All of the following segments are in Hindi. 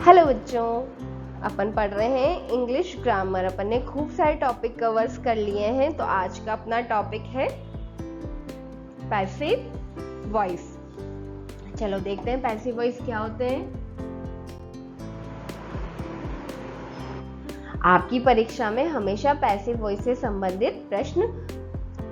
हेलो बच्चों, अपन पढ़ रहे हैं इंग्लिश ग्रामर। अपन ने खूब सारे टॉपिक कवर्स कर लिए हैं, तो आज का अपना टॉपिक है पैसिव वॉइस। चलो देखते हैं पैसिव वॉइस क्या होते हैं। आपकी परीक्षा में हमेशा पैसिव वॉइस से संबंधित प्रश्न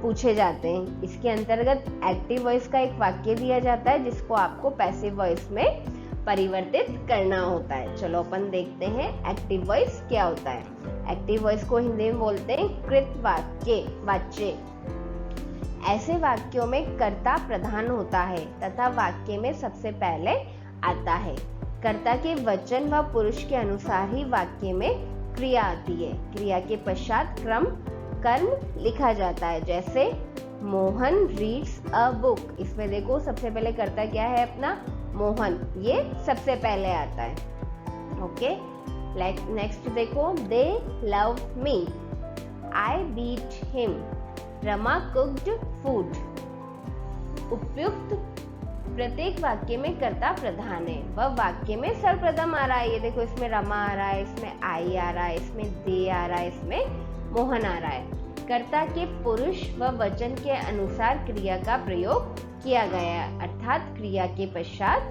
पूछे जाते हैं। इसके अंतर्गत एक्टिव वॉइस का एक वाक्य दिया जाता है जिसको आपको पैसिव वॉइस में परिवर्तित करना होता है। चलो अपन देखते हैं एक्टिव वॉइस क्या होता है। एक्टिव वॉइस को हिंदी में बोलते हैं कृत वाच्य। ऐसे वाक्यों में कर्ता प्रधान होता है तथा वाक्य में सबसे पहले आता है। कर्ता के वचन व पुरुष के अनुसार ही वाक्य में क्रिया आती है। क्रिया के पश्चात कर्म लिखा जाता है। जैसे मोहन रीड्स अ बुक। इसमें देखो सबसे पहले कर्ता क्या है अपना मोहन, ये सबसे पहले आता है। ओके, नेक्स्ट देखो they love me, I beat him, Rama cooked food. उपयुक्त प्रत्येक वाक्य में कर्ता प्रधान है। वह वाक्य में सर्वप्रथम आ रहा है। ये देखो इसमें रमा आ रहा है, इसमें आई आ रहा है, इसमें दे आ रहा है, इसमें मोहन आ रहा है। कर्ता के पुरुष व वचन के अनुसार क्रिया का प्रयोग किया गया है, अर्थात क्रिया के पश्चात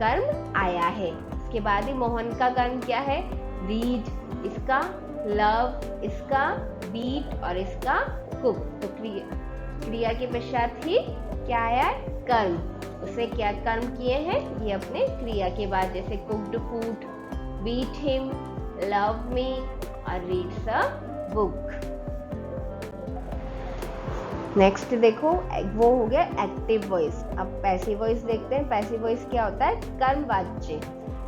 कर्म आया है। इसके बाद ही मोहन का कर्म क्या है, रीड, इसका लव, इसका बीट और इसका कुक। तो क्रिया के पश्चात ही क्या आया, कर्म। उसने क्या कर्म किए हैं, ये अपने क्रिया के बाद, जैसे cooked food, beat him, love me और रीड्स अ बुक। नेक्स्ट देखो वो हो गया एक्टिव वॉइस। अब पैसिव वॉइस देखते हैं। पैसिव वॉइस क्या होता है, कर्मवाच्य।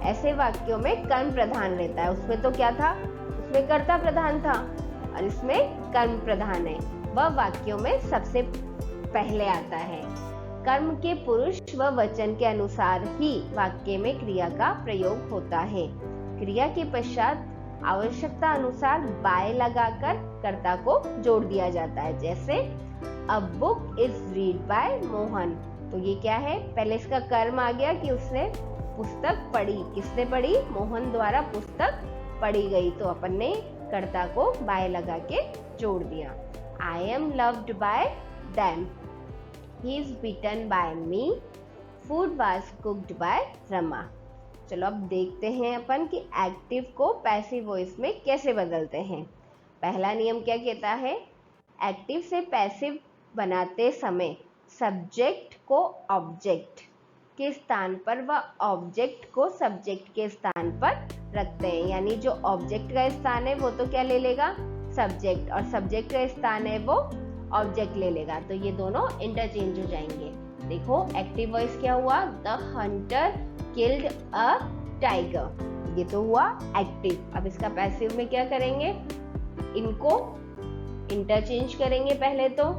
ऐसे वाक्यों में कर्म प्रधान रहता है। उसमें तो क्या था, उसमें कर्ता प्रधान था और इसमें कर्म प्रधान है। वह वाक्यों में सबसे पहले आता है। कर्म के पुरुष व वचन के अनुसार ही वाक्य में क्रिया का प्रयोग होता है। क्रिया के पश्चात आवश्यकता अनुसार बाय लगाकर कर्ता को जोड़ दिया जाता है। जैसे A book is read by Mohan. तो ये क्या है, पहले इसका कर्म आ गया कि उसने पुस्तक पढ़ी। किसने पढ़ी, मोहन द्वारा पुस्तक पढ़ी गई। तो अपन ने कर्ता को बाय लगा के जोड़ दिया। I am loved by them, he is beaten by me, food was cooked by Rama। चलो अब देखते हैं अपन कि एक्टिव को पैसिव वॉइस में कैसे बदलते हैं। पहला नियम क्या कहता है, एक्टिव से पैसिव बनाते समय सब्जेक्ट को ऑब्जेक्ट के स्थान पर व ऑब्जेक्ट को सब्जेक्ट के स्थान पर रखते हैं। यानी जो ऑब्जेक्ट का स्थान है वो तो क्या ले लेगा, सब्जेक्ट, और सब्जेक्ट का स्थान है वो ऑब्जेक्ट ले लेगा। तो ये दोनों इंटरचेंज हो जाएंगे। देखो एक्टिव वॉइस क्या हुआ, the Hunter killed a tiger. ये तो हुआ एक्टिव। अब इसका पैसिव में क्या करेंगे, इनको इंटरचेंज करेंगे। पहले तो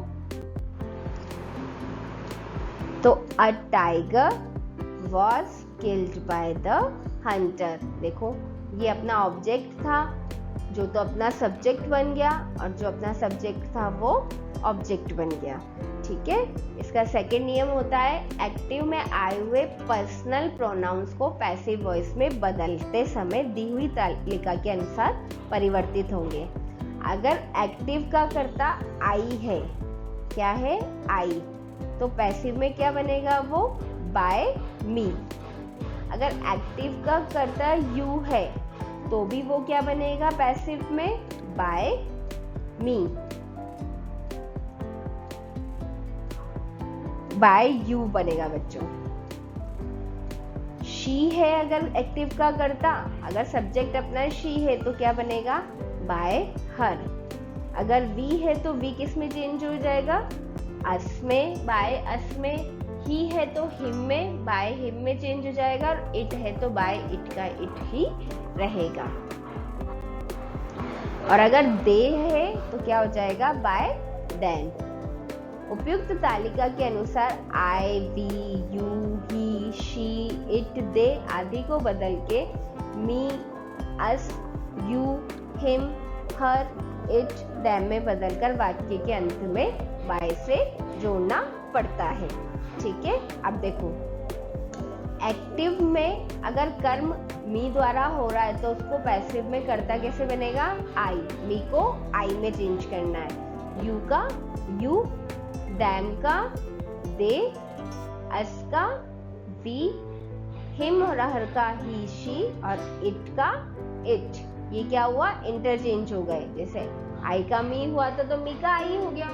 a tiger was killed by the Hunter. देखो ये अपना ऑब्जेक्ट था जो तो अपना सब्जेक्ट बन गया, और जो अपना सब्जेक्ट था वो ऑब्जेक्ट बन गया। ठीक है। इसका सेकंड नियम होता है, एक्टिव में आए हुए पर्सनल प्रोनाउंस को पैसिव वॉइस में बदलते समय दी हुई तालिका के अनुसार परिवर्तित होंगे। अगर एक्टिव का कर्ता आई है, क्या है, आई, तो पैसिव में क्या बनेगा वो, बाय मी। अगर एक्टिव का कर्ता यू है तो भी वो क्या बनेगा पैसिव में, बाय मी, बाय यू बनेगा बच्चों। शी है अगर एक्टिव का कर्ता, अगर सब्जेक्ट अपना शी है तो क्या बनेगा, बाय हर। अगर वी है तो वी किस में चेंज हो जाएगा, अस में, बाय अस में। ही है तो हिम में, बाय हिम में चेंज हो जाएगा। और इट है तो बाय इट का इट ही रहेगा। और अगर दे है तो क्या हो जाएगा, बाय देन। उपयुक्त तालिका के अनुसार I, we, you, he, she, it, they आदि को बदल के me, us, you, him, her, it, them में बदलकर वाक्य के अंत में बाय से जोड़ना पड़ता है। ठीक है। अब देखो एक्टिव में अगर कर्म मी द्वारा हो रहा है तो उसको पैसिव में कर्ता कैसे बनेगा? आई। मी को आई में चेंज करना है। यू का यू, दैम का दे, अस का वी, हिम और हर का ही शी और इट का इट। ये क्या हुआ? इंटरचेंज हो गए। जैसे आई का मी हुआ था तो मी का आई हो गया,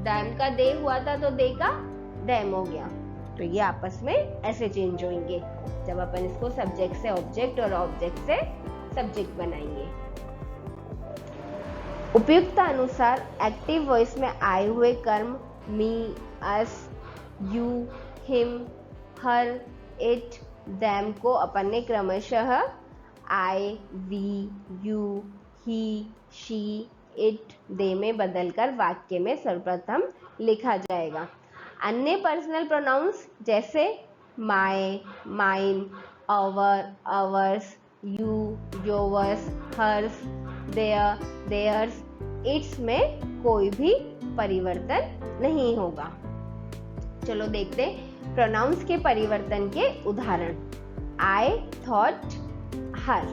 दैम का दे हुआ था तो दे का दैम हो गया। तो ये आपस में ऐसे चेंज होंगे जब अपन इसको सब्जेक्ट से ऑब्जेक्ट और ऑब्जेक्ट से सब्जेक्ट बनाएंगे। उपयुक्त अनुसार एक्टिव वॉइस में आए हुए कर्म me, us, you, him, her, it, them को अपन ने क्रमशः I, we, you, he, she, it, they में बदलकर वाक्य में सर्वप्रथम लिखा जाएगा। अन्य पर्सनल प्रोनाउंस जैसे my, mine, our, ours, you, yours, hers, their, theirs, its में कोई भी परिवर्तन नहीं होगा। चलो देखते हैं प्रोनाउंस के परिवर्तन के उदाहरण। आई, थॉट, हर।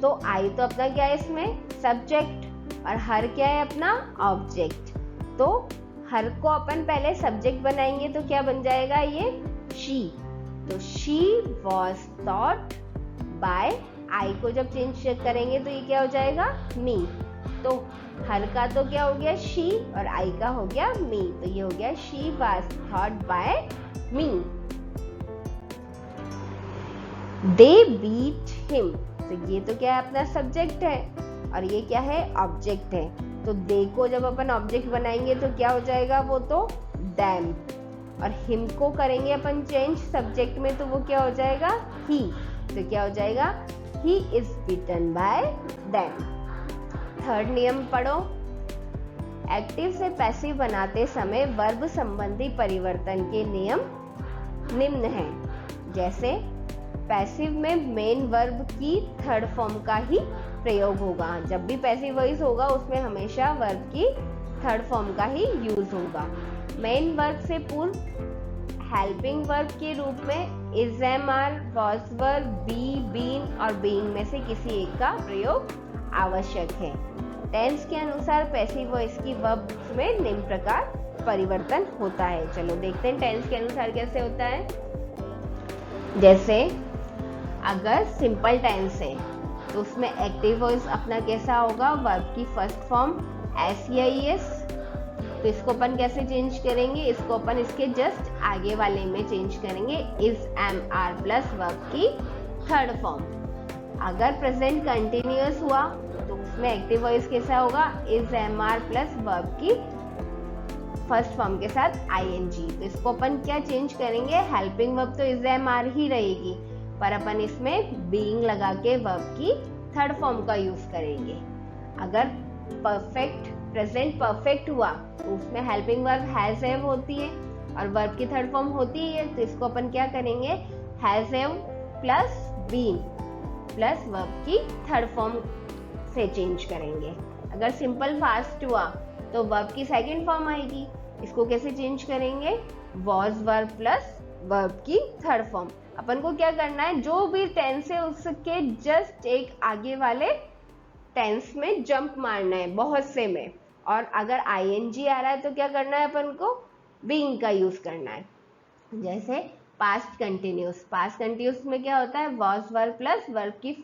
तो आई तो अपना क्या है इसमें? सब्जेक्ट, और हर क्या है अपना? ऑब्जेक्ट। तो हर को अपन पहले सब्जेक्ट बनाएंगे तो क्या बन जाएगा? ये शी। तो शी वॉज थॉट बाय। आई को जब चेंज करेंगे तो ये क्या हो जाएगा? मी। तो हर का तो क्या हो गया? शी, और आई का हो गया मी। तो ये हो गया she was thought by me. They beat him. तो ये तो क्या है? अपना सब्जेक्ट है, और ये क्या है? ऑब्जेक्ट है। तो दे को जब अपन ऑब्जेक्ट बनाएंगे तो क्या हो जाएगा? वो तो दैम। और हिम को करेंगे अपन चेंज सब्जेक्ट में तो वो क्या हो जाएगा? ही। तो क्या हो जाएगा? He is beaten by them. Third नियम पढ़ो। एक्टिव से पैसिव बनाते समय वर्ब संबंधी परिवर्तन के नियम निम्न हैं। जैसे पैसिव में मेन वर्ब की थर्ड फॉर्म का ही प्रयोग होगा। जब भी पैसिव वॉइस होगा उसमें हमेशा वर्ब की थर्ड फॉर्म का ही यूज होगा। मेन वर्ब से पूर्व हेल्पिंग वर्ब के रूप में is, am, are, was verb, be, been और बीइंग में से किसी एक का प्रयोग आवश्यक है। टेंस के अनुसार पैसिव वॉइस की वर्ब में निम्न प्रकार परिवर्तन होता है। चलो देखते हैं टेंस के अनुसार कैसे होता है। जैसे अगर सिंपल टेंस है तो उसमें एक्टिव वॉइस अपना कैसा होगा? वर्ब की फर्स्ट फॉर्म एस या एस। तो इसको अपन कैसे चेंज करेंगे? इसको अपन इसके जस्ट आगे वाले में चेंज करेंगे, is, am, are plus verb की थर्ड फॉर्म। अगर प्रेजेंट कंटिन्यूअस हुआ तो उसमें एक्टिव वॉइस कैसा होगा? Is, am, are plus verb की फर्स्ट फॉर्म के साथ आईएनजी। तो इसको अपन क्या चेंज करेंगे? हेल्पिंग वर्ब तो इज, एम, आर ही रहेगी, पर अपन इसमें बीइंग लगा के वर्ब की थर्ड फॉर्म का यूज करेंगे। अगर परफेक्ट प्रेजेंट परफेक्ट हुआ तो उसमें हेल्पिंग वर्ब हैज, हैव होती है और वर्ब की थर्ड फॉर्म होती है। तो इसको अपन क्या करेंगे? Has, have plus been plus verb की थर्ड फॉर्म से चेंज करेंगे। अगर सिंपल फास्ट हुआ तो वर्ब की सेकंड फॉर्म आएगी। इसको कैसे चेंज करेंगे? वॉज वर्ब प्लस वर्ब की थर्ड फॉर्म। अपन को क्या करना है? जो भी टेंस है उसके जस्ट एक आगे वाले टेंस में जंप मारना है, बहुत से में। और अगर आईएनजी आ रहा है तो क्या करना है? अपन को बीइंग का यूज करना है। जैसे पास्ट कंटिन्यूस। पास्ट कंटिन्यूस में क्या होता है? वॉज वर्ब प्लस वर्ब की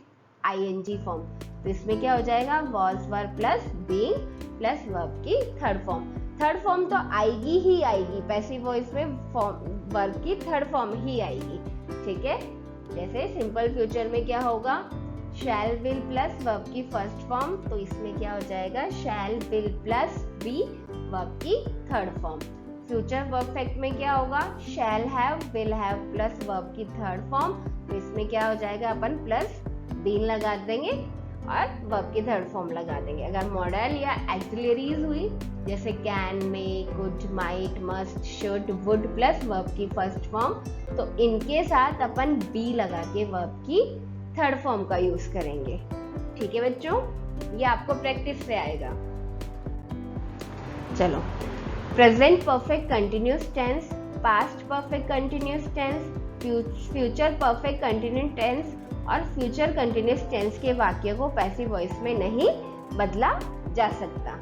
आईएनजी फॉर्म। तो इसमें क्या हो जाएगा? Was verb plus being plus verb की थर्ड फॉर्म। थर्ड फॉर्म तो आएगी ही आएगी, पैसिव वॉइस में वर्ब की थर्ड फॉर्म ही आएगी। ठीक है। जैसे सिंपल फ्यूचर में क्या होगा? शैल, विल प्लस वर्ब की फर्स्ट फॉर्म। तो इसमें क्या हो जाएगा? शैल, विल प्लस बी वर्ब की थर्ड फॉर्म। फ्यूचर परफेक्ट में क्या होगा? Shall have, will have plus verb की थर्ड फॉर्म। तो इसमें क्या हो जाएगा? अपन प्लस बीन लगा देंगे और वर्ब की थर्ड फॉर्म लगा देंगे। अगर मॉडल या एक्सिलरीज हुई जैसे can, may, could, might, must, should, would plus verb की फर्स्ट फॉर्म, तो इनके साथ अपन बी लगा के वर्ब की थर्ड फॉर्म का यूज करेंगे। ठीक है बच्चों, ये आपको प्रैक्टिस से आएगा। चलो, present perfect continuous tense, past perfect continuous tense, future perfect continuous tense और फ्यूचर कंटिन्यूस टेंस के वाक्य को पैसिव वॉइस में नहीं बदला जा सकता।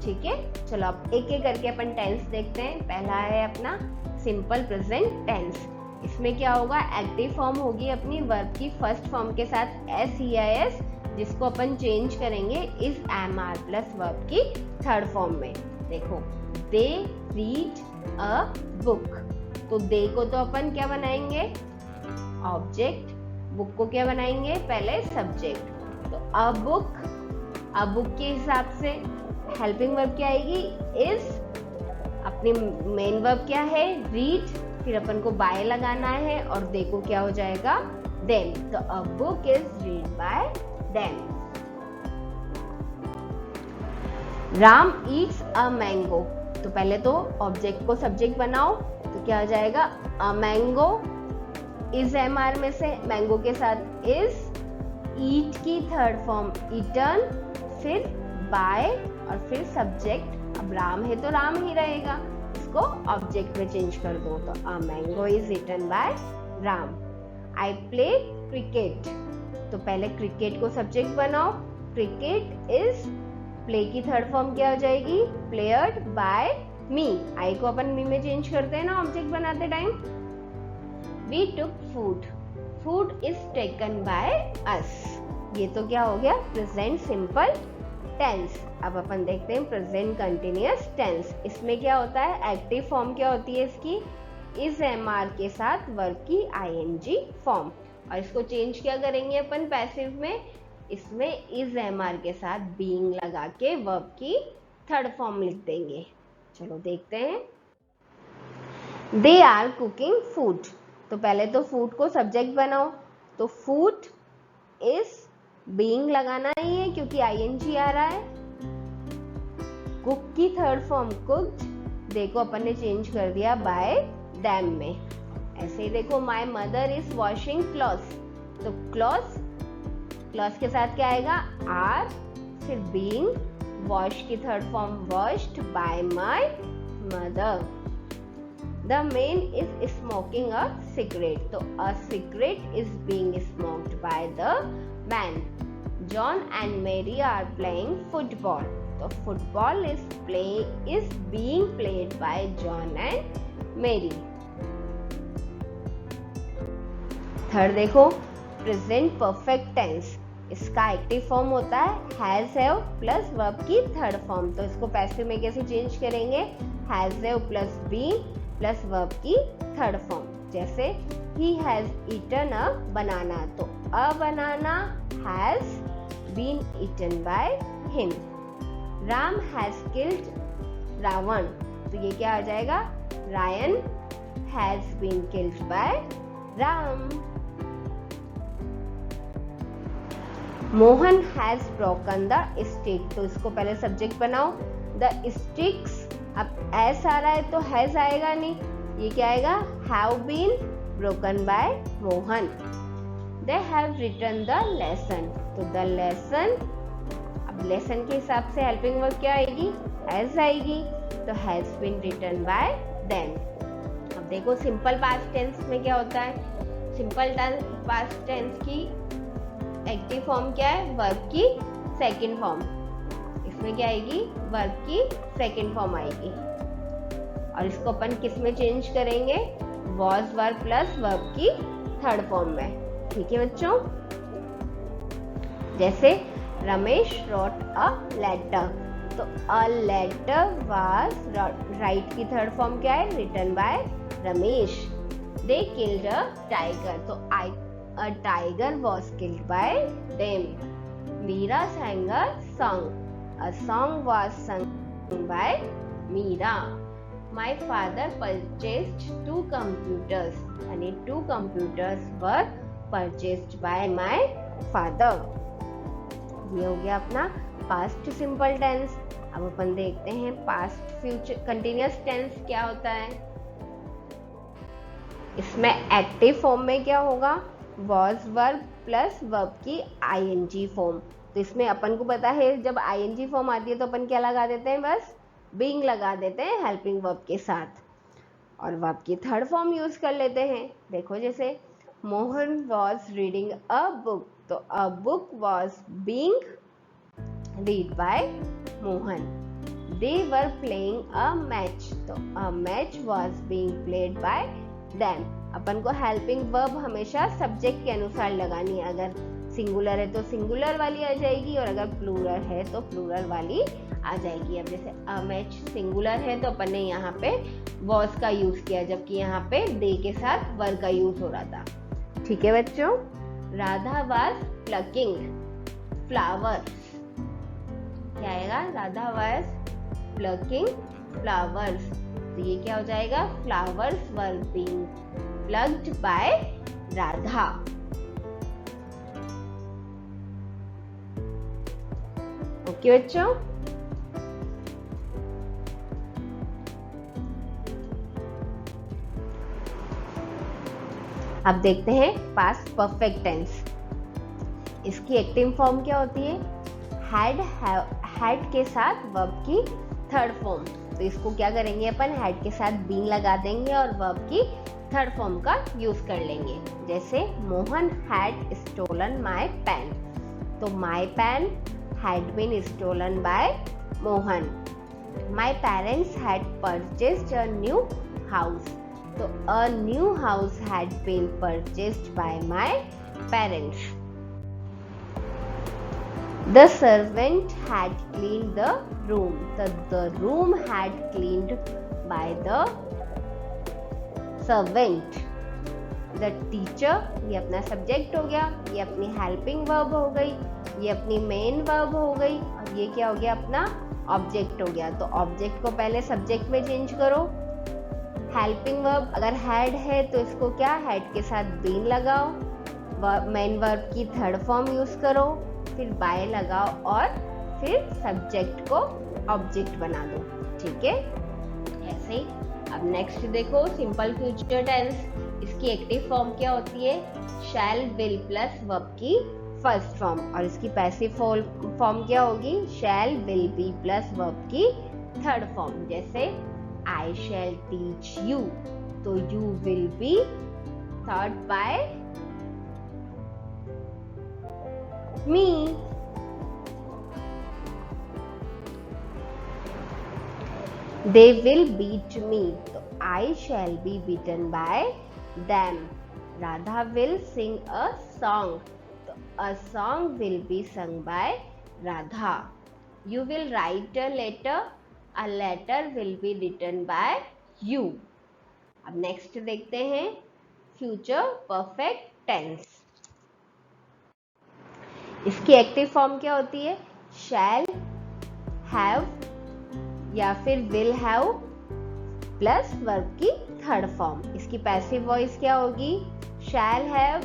ठीक है, चलो अब एक एक करके अपन टेंस देखते हैं। पहला है अपना सिंपल प्रेजेंट टेंस। इसमें क्या होगा, एक्टिव फॉर्म होगी अपनी वर्ब की फर्स्ट फॉर्म के साथ SEIS, जिसको अपन चेंज करेंगे इज MR प्लस वर्ब की थर्ड फॉर्म में। देखो, दे रीड अ बुक, तो दे को तो अपन क्या बनाएंगे, ऑब्जेक्ट, बुक को क्या बनाएंगे, पहले सब्जेक्ट। तो अ बुक के हिसाब से हेल्पिंग वर्ब क्या आएगी, इज, अपनी मेन वर्ब क्या है, रीड, फिर अपन को बाय लगाना है और दे को क्या हो जाएगा, देम। तो a book is read bye them. Ram Yeats a mango, तो पहले तो ऑब्जेक्ट को सब्जेक्ट बनाओ, तो क्या हो जाएगा, अ मैंगो, इज MR में से मैंगो के साथ इज, ईट की थर्ड फॉर्म ईटन, फिर बाय और फिर सब्जेक्ट। अब राम है तो राम ही रहेगा, इसको ऑब्जेक्ट में चेंज कर दो, तो a mango is eaten by Ram. I play cricket, तो पहले क्रिकेट को सब्जेक्ट बनाओ, क्रिकेट इज, प्ले की थर्ड फॉर्म क्या हो जाएगी, प्लेयर्ड बाय मी। आई को अपन मी में चेंज करते हैं ना ऑब्जेक्ट बनाते time. We took food, food is taken by us. ये तो क्या हो गया, प्रेजेंट सिंपल टेंस। अब अपन देखते हैं प्रेजेंट कंटिन्यूअस टेंस। इसमें क्या होता है, एक्टिव फॉर्म क्या होती है इसकी, इज MR के साथ वर्ब की ING फॉर्म, और इसको चेंज क्या करेंगे अपन पैसिव में, इसमें इज MR के साथ बीइंग लगा के वर्ब की थर्ड फॉर्म लिख देंगे। चलो देखते हैं। दे आर कुकिंग फूड, तो पहले तो फूड को सब्जेक्ट बनाओ, तो फूड इज, बीइंग लगाना ही है क्योंकि ING आ रहा है। कुक की थर्ड फॉर्म कुक्ड, देखो अपन ने चेंज कर दिया बाय देम में। ऐसे ही देखो, my mother is washing clothes, तो क्लॉथ्स के साथ क्या आएगा, आर, फिर बीइंग, वॉश की third form washed by my mother. The man is smoking a cigarette, तो a cigarette is being smoked by the man. John and Mary are playing football, तो football is being played by John and Mary. Third देखो, प्रेजेंट परफेक्ट टेंस। इसका एक्टिव फॉर्म होता है हैज हैव प्लस वर्ब की थर्ड फॉर्म, तो इसको पैसिव में कैसे चेंज करेंगे, has have plus been plus verb की थर्ड फॉर्म। जैसे he has eaten a banana, तो a banana has been eaten by him. Ram has killed Ravan, तो ये क्या आ जाएगा, Ravan has been killed by Ram. Mohan has broken the stick, तो इसको पहले सब्जेक्ट बनाओ, द स्टिक्स, अब एस आ रहा है तो हैज आएगा नहीं, ये क्या आएगा, have been broken by Mohan. They have written the lesson, तो द लेसन, अब लेसन के हिसाब से हेल्पिंग वर्ब क्या आएगी, हैज आएगी, तो has been written by them. अब देखो सिंपल पास्ट टेंस में क्या होता है, सिंपल पास्ट टेंस की एक्टिव फॉर्म क्या है, वर्ब की सेकंड फॉर्म। इसमें क्या आएगी, वर्ब की सेकंड फॉर्म आएगी, और इसको अपन किस में चेंज करेंगे, वॉज वर्ब प्लस वर्ब की थर्ड फॉर्म में। ठीक है बच्चों, जैसे रमेश रोट अ लेटर, तो अ लेटर वाज, राइट की थर्ड फॉर्म क्या है, written by Ramesh. They killed a tiger, तो a tiger was killed by them. Meera sang a song. A song was sung by Meera. My father purchased 2 computers. And 2 computers were purchased by my father. ये हो गया अपना पास्ट सिंपल टेंस। अब अपन देखते हैं पास्ट फ्यूचर कंटिन्यूअस टेंस क्या होता है। इसमें एक्टिव फॉर्म में क्या होगा, वॉज वर्ब प्लस वर्ब की ING फॉर्म। तो इसमें अपन को पता है जब ING फॉर्म आती है तो अपन क्या लगा देते हैं, बस बीइंग लगा देते हैं हेल्पिंग वर्ब के साथ। और वर्ब की थर्ड फॉर्म यूज कर लेते हैं। देखो जैसे Mohan was reading a book, तो a book was being read by Mohan. They were playing a match, तो a match was being played by them. अपन को हेल्पिंग वर्ब हमेशा सब्जेक्ट के अनुसार लगानी है। अगर सिंगुलर है तो सिंगुलर वाली आ जाएगी, और अगर प्लूरल है तो प्लूरल वाली आ जाएगी। अब जैसे अ मैच सिंगुलर है तो अपन ने यहाँ पे वॉज का यूज किया, जबकि यहाँ पे दे के साथ वर का यूज हो रहा था। ठीक है बच्चों। राधा वाज प्लकिंग फ्लावर्स, क्या आएगा? राधा वाज प्लकिंग फ्लावर्स, तो ये क्या हो जाएगा? Flowers were being plucked by Radha. Okay बच्चों। अब देखते हैं पास्ट परफेक्ट टेंस। इसकी एक्टिव फॉर्म क्या होती है? हैड के साथ वर्ब की थर्ड फॉर्म। तो इसको क्या करेंगे अपन? हैड के साथ बीन लगा देंगे और वर्ब की थर्ड फॉर्म का यूज कर लेंगे। जैसे Mohan had stolen my pen, तो my pen had been stolen by Mohan. My parents had purchased a new house, तो a new house had been purchased by my parents. The servant had cleaned the room, the room had cleaned by the servant. The teacher, ये अपना सब्जेक्ट हो गया, ये अपनी हेल्पिंग वर्ब हो गई, ये अपनी मेन वर्ब हो गई, और ये क्या हो गया? अपना ऑब्जेक्ट हो गया। तो ऑब्जेक्ट को पहले सब्जेक्ट में चेंज करो। हेल्पिंग वर्ब अगर हैड है तो इसको क्या? हैड के साथ बीन लगाओ, मेन वर्ब की थर्ड फॉर्म यूज करो, फिर बाय लगाओ और फिर सब्जेक्ट को ऑब्जेक्ट बना दो। ठीक है, ऐसे ही। अब नेक्स्ट देखो सिंपल फ्यूचर टेंस। इसकी एक्टिव फॉर्म क्या होती है? शैल विल प्लस वर्ब की फर्स्ट फॉर्म, और इसकी पैसिव फॉर्म क्या होगी? शैल विल बी प्लस वर्ब की थर्ड फॉर्म। जैसे आई शैल टीच यू, तो you will be thought bye me. They will beat me, so I shall be beaten by them. Radha will sing a song, so a song will be sung by Radha. You will write a letter will be written by you. अब नेक्स्ट देखते हैं फ्यूचर परफेक्ट टेंस। इसकी एक्टिव फॉर्म क्या होती है? शैल, हैव या फिर विल हैव प्लस वर्ब की थर्ड फॉर्म। इसकी पैसिव वॉइस क्या होगी? शैल हैव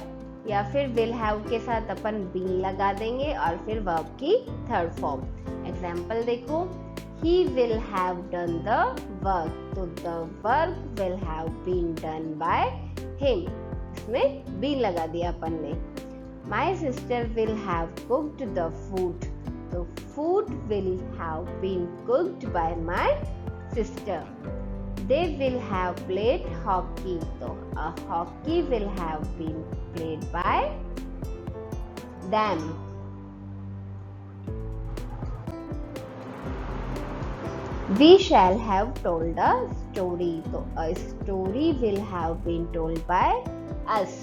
या फिर विल हैव के साथ अपन बीन लगा देंगे और फिर वर्ब की थर्ड फॉर्म। एग्जाम्पल देखो, he will have done the work, तो the work will have been done by him, इसमें बीन लगा दिया अपन ने। My sister will have cooked the food, so food will have been cooked by my sister. They will have played hockey, so a hockey will have been played by them. We shall have told a story, so a story will have been told by us.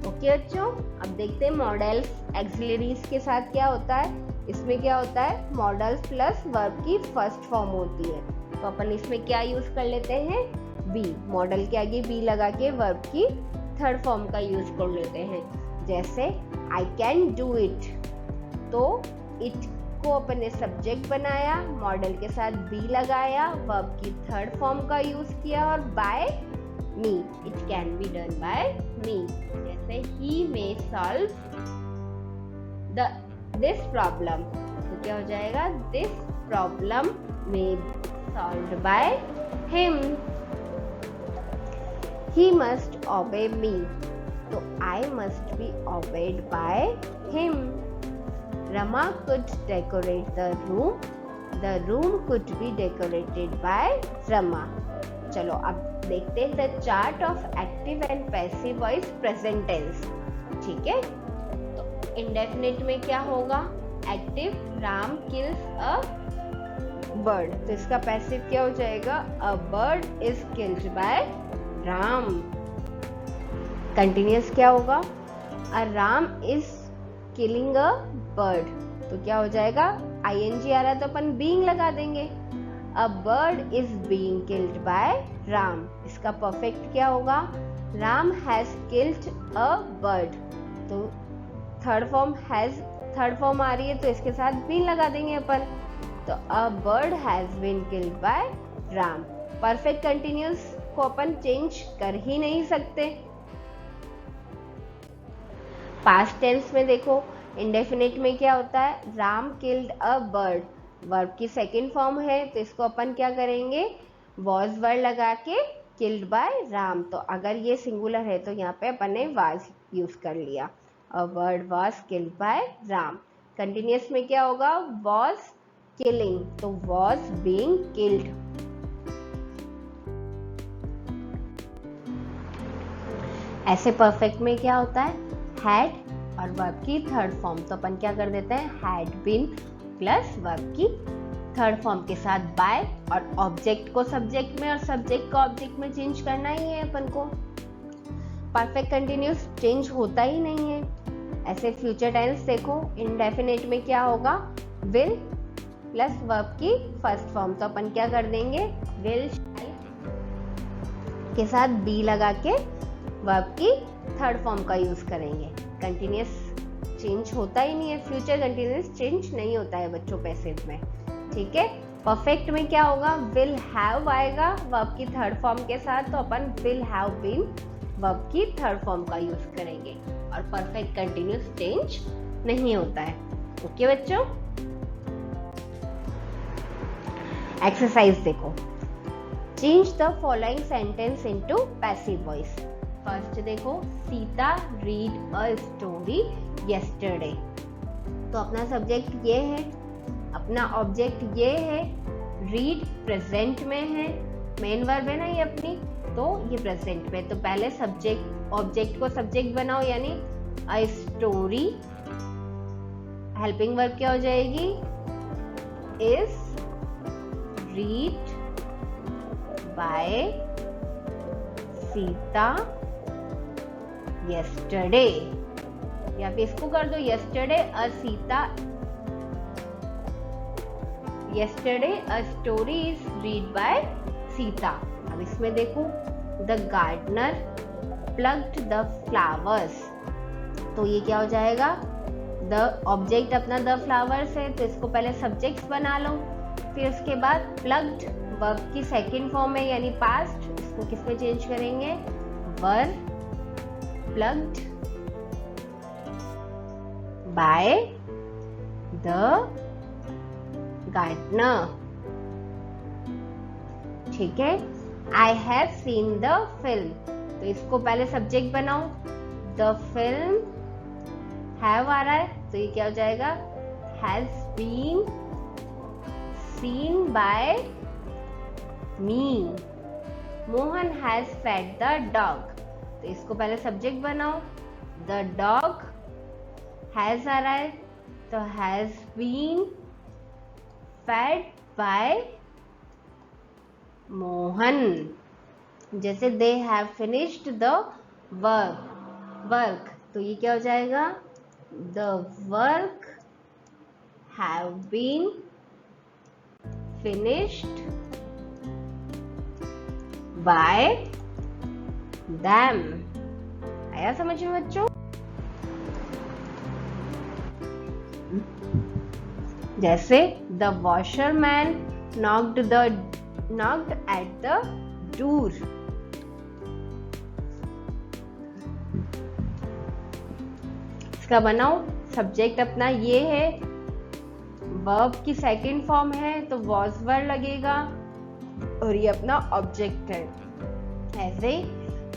Okay बच्चों, अब देखते हैं मॉडल्स एक्सिलरीज के साथ क्या होता है। इसमें क्या होता है? मॉडल्स प्लस वर्ब की फर्स्ट फॉर्म होती है, तो अपन इसमें क्या यूज कर लेते हैं? बी। मॉडल के आगे बी लगा के वर्ब की थर्ड फॉर्म का यूज कर लेते हैं। जैसे आई कैन डू इट, तो इट को अपन ने सब्जेक्ट बनाया, मॉडल के साथ बी लगाया, वर्ब की थर्ड फॉर्म का यूज किया और by me, it can be done by me. जैसे he may solve this problem, तो क्या हो जाएगा? this problem may be solved by him. He must obey me, तो I must be obeyed by him. Rama could decorate the room could be decorated by Rama. चलो अब देखते हैं the chart of active and passive voice present tense. ठीक है, तो इंडेफिनिट में क्या होगा? Active, Ram kills a bird, तो इसका पैसिव क्या हो जाएगा? A bird is killed by Ram. Continuous क्या होगा? Uh Ram is killing a bird, तो क्या हो जाएगा? ing आ रहा है तो अपन बीइंग लगा देंगे। अ bird is being killed by Ram, इसका परफेक्ट क्या होगा? Ram has killed a bird, तो थर्ड फॉर्म आ रही है तो इसके साथ बीन लगा देंगे अपन, तो a bird has been killed by Ram. Perfect continuous को अपन चेंज कर ही नहीं सकते। पास्ट टेंस में देखो, इंडेफिनिट में क्या होता है? Ram killed a bird, verb की सेकंड फॉर्म है तो इसको अपन क्या करेंगे? वॉज वर्ड लगा के किल्ड बाय राम, तो अगर ये सिंगुलर है तो यहाँ पे अपन ने वाज यूज कर लिया। A bird was killed by Ram. Continuous में क्या होगा? वाज किलिंग, तो वाज बीइंग किल्ड। ऐसे परफेक्ट में क्या होता है? हैड और वर्ब की थर्ड फॉर्म, तो अपन क्या कर देते हैं? हैड बीन प्लस वर्ब की थर्ड फॉर्म के साथ बाय, और ऑब्जेक्ट को सब्जेक्ट में और सब्जेक्ट को ऑब्जेक्ट में चेंज करना ही है अपन को। परफेक्ट कंटिन्यूअस चेंज होता ही नहीं है। ऐसे फ्यूचर टेंस देखो, इंडेफिनिट में क्या होगा? विल प्लस वर्ब की फर्स्ट फॉर्म, तो अपन क्या कर देंगे? विल के साथ बी लगा के वर्ब की थर्ड फॉर्म का यूज करेंगे। कंटिन्यूअस चेंज होता ही नहीं है, फ्यूचर कंटिन्यूअस चेंज नहीं होता है बच्चों पैसिव में। ठीक है, परफेक्ट में क्या होगा? विल हैव आएगा वर्ब की थर्ड फॉर्म के साथ, तो अपन विल हैव बीन वर्ब की थर्ड फॉर्म का यूज करेंगे, और परफेक्ट कंटिन्यूअस चेंज नहीं होता है। ओके बच्चों, एक्सरसाइज देखो, change the following sentence into passive voice. First देखो, Sita read a story yesterday, तो अपना सब्जेक्ट ये है, अपना ऑब्जेक्ट ये है, रीड प्रेजेंट में है, मेन वर्ब है ना ये अपनी, तो ये प्रेजेंट में, तो पहले सब्जेक्ट ऑब्जेक्ट को सब्जेक्ट बनाओ, यानी अ स्टोरी, हेल्पिंग वर्ब क्या हो जाएगी? Is read by Sita yesterday, या फिर इसको कर दो yesterday a Sita, yesterday a story is read by Sita. अब इसमें देखो, the gardener plugged the flowers, तो ये क्या हो जाएगा? द ऑब्जेक्ट अपना द फ्लावर्स है, तो इसको पहले सब्जेक्ट बना लो, फिर उसके बाद प्लग्ड वर्ब की सेकंड फॉर्म है यानी पास्ट, इसको किस में चेंज करेंगे? वर प्लग्ड बाय द गार्डनर। ठीक है, I have seen the film, तो इसको पहले सब्जेक्ट बनाओ, द फिल्म हैव आ रहा है तो ये क्या हो जाएगा? Has been seen by me. Mohan has fed the dog, तो इसको पहले सब्जेक्ट बनाओ, द डॉग हैज आ रहा है तो has been fed by Mohan. जैसे they have finished the work, तो ये क्या हो जाएगा? The work have been finished by them। आया समझ में बच्चों? जैसे the washerman knocked at the door, इसका बनाओ, सब्जेक्ट अपना ये है, वर्ब की सेकंड फॉर्म है तो वॉज वर्ड लगेगा, और ये अपना ऑब्जेक्ट है। ऐसे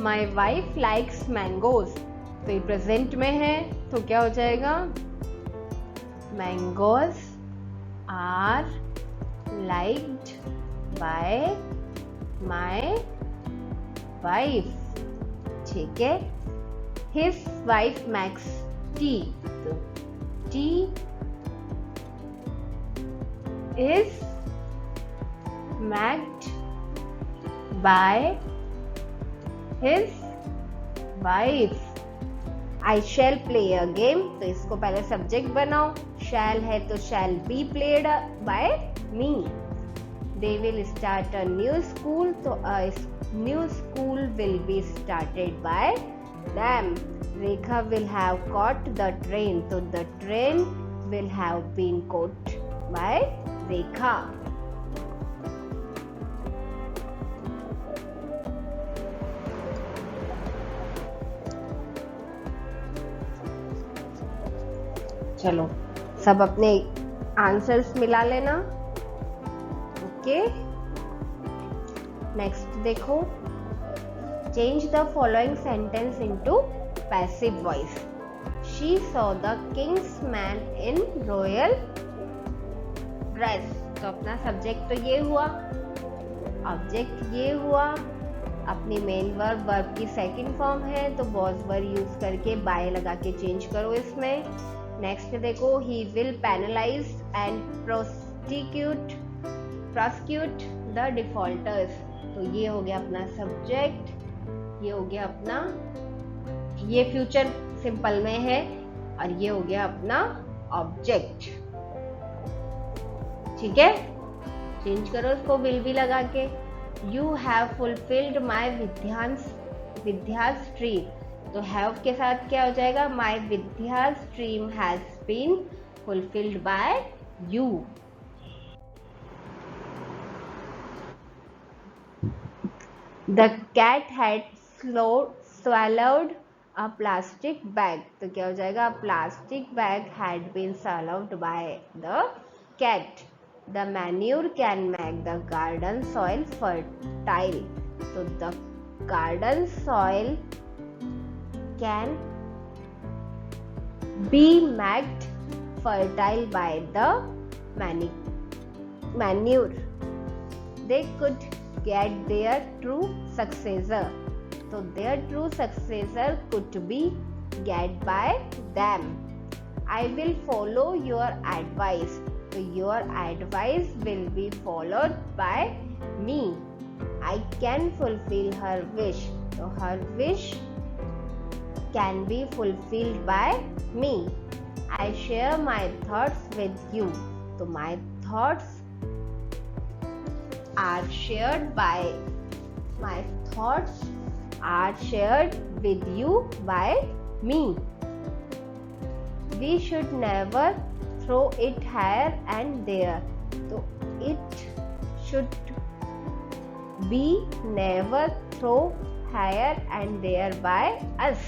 माई वाइफ लाइक्स मैंगोज, तो ये प्रेजेंट में है तो क्या हो जाएगा? Mangoes are liked by my wife. ठीक है. His wife makes tea. तो tea is made by his wife. I shall play a game. तो इसको पहले सब्जेक्ट बनाओ. shall है तो shall be played by me. They will start a new school. तो a new school will be started by them. Rekha will have caught the train. तो the train will have been caught by Rekha. चलो सब अपने आंसर्स मिला लेना. ओके. नेक्स्ट देखो. Change the following sentence into passive voice. She saw the Kings man in royal dress. तो अपना सब्जेक्ट तो ये हुआ, ऑब्जेक्ट ये हुआ, अपनी मेन वर्ब की सेकंड फॉर्म है तो वॉज वर्ब यूज करके बाय लगा के चेंज करो इसमें. नेक्स्ट देखो. He will penalise and prosecute the defaulters. तो ये हो गया अपना सब्जेक्ट, ये हो गया अपना, ये फ्यूचर सिंपल में है और ये हो गया अपना ऑब्जेक्ट. ठीक है. चेंज करो इसको विल भी लगा के. यू हैव फुलफिल्ड माई विद्या स्ट्रीम. तो हैव के साथ क्या हो जाएगा? माई विद्या dream has been fulfilled by you. The cat had swallowed a plastic bag. तो क्या हो जाएगा? Plastic bag had been swallowed by the cat. The manure can make the garden soil fertile. तो the garden soil can be made fertile by the manure. They could get their true successor. So their true successor could be get by them. I will follow your advice. So your advice will be followed by me. I can fulfill her wish. So her wish can be fulfilled by me. I share my thoughts with you. So my thoughts are shared with you by me. We should never throw it here and there. So it should be never throw here and there by us.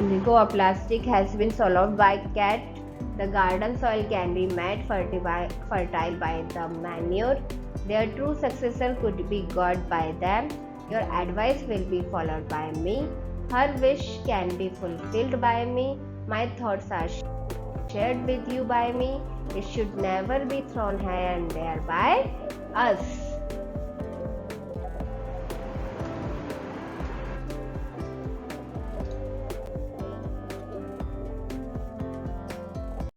देखो, a plastic has been swallowed by cat. The garden soil can be made fertile by the manure. Their true successor could be got by them. Your advice will be followed by me. Her wish can be fulfilled by me. My thoughts are shared with you by me. It should never be thrown here and there by us.